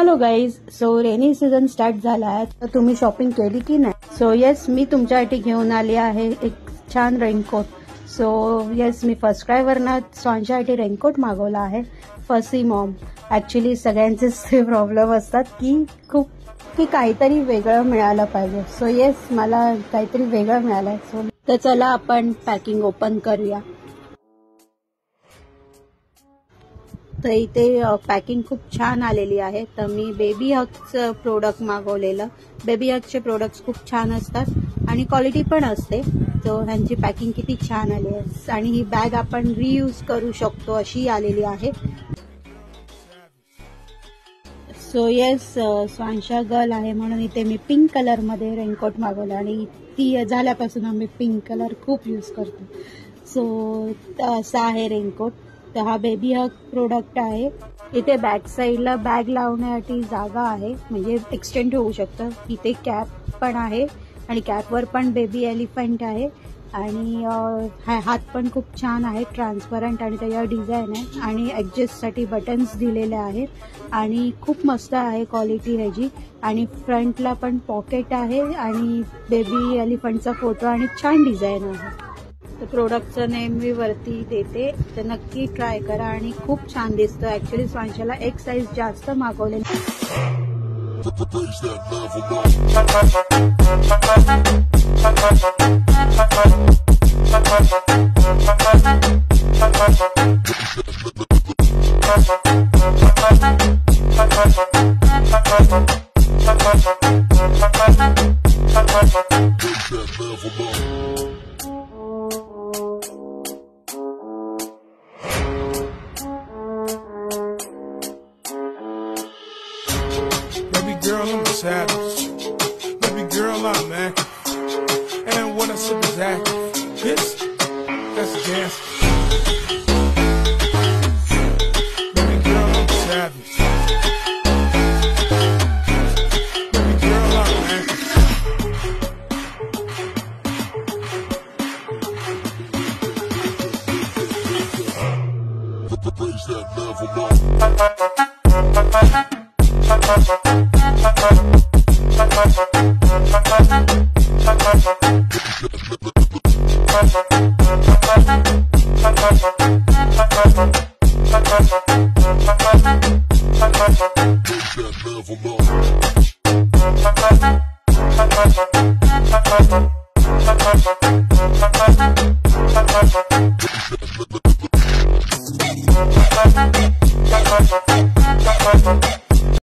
Hello guys, so rainy season start झाला आहे, तर तुम्ही शॉपिंग केली की नाही? सो येस, मी तुमच्यासाठी घेऊन आली आहे एक छान रेनकोट. सो येस, मी फर्स्ट क्रायवरनं स्वांशासाठी रेनकोट मागवला आहे. फसी मॉम. ॲक्च्युली सगळ्यांचेच ते प्रॉब्लेम असतात की काहीतरी वेगळं मिळालं पाहिजे. सो येस, मला काहीतरी वेगळं मिळालं आहे. सो तर चला आपण पॅकिंग ओपन करूया. तर इथे पॅकिंग खूप छान आलेली आहे. तर मी बेबी हगचं प्रोडक्ट मागवलेलं. बेबी हगचे प्रोडक्ट्स खूप छान असतात आणि क्वालिटी पण असते. तो ह्यांची पॅकिंग किती छान आली आहे आणि ही बॅग आपण रियूज करू शकतो अशी आलेली आहे. सो येस, स्वांशा गर्ल आहे म्हणून इथे मी पिंक कलरमध्ये रेनकोट मागवला आणि ती झाल्यापासून आम्ही पिंक कलर खूप यूज करतो. सो असा आहे रेनकोट. तर हा बेबी हग प्रोडक्ट आहे. इथे बॅक साईडला बॅग लावण्यासाठी जागा आहे, म्हणजे एक्सटेंड होऊ शकतं. इथे कॅप पण आहे आणि कॅपवर पण बेबी एलिफंट आहे आणि हात पण खूप छान आहे, ट्रान्सपरंट आणि त्याच्यावर डिझाईन आहे आणि ॲडजस्टसाठी बटन्स दिलेले आहेत आणि खूप मस्त आहे क्वालिटी ह्याची. आणि फ्रंटला पण पॉकेट आहे आणि बेबी एलिफंटचा फोटो आणि छान डिझाईन आहे. तर प्रोडक्टचं नेम मी वरती देते, तर नक्की ट्राय करा आणि खूप छान दिसतं. ॲक्च्युली स्वांशाला एक साईज जास्त मागवलेली. Girl, I'm a savage. Baby girl, I'm active. And what I said is active. This, that's a dance. Baby girl, I'm a savage. Baby girl, I'm active. Raise that level up. Level up.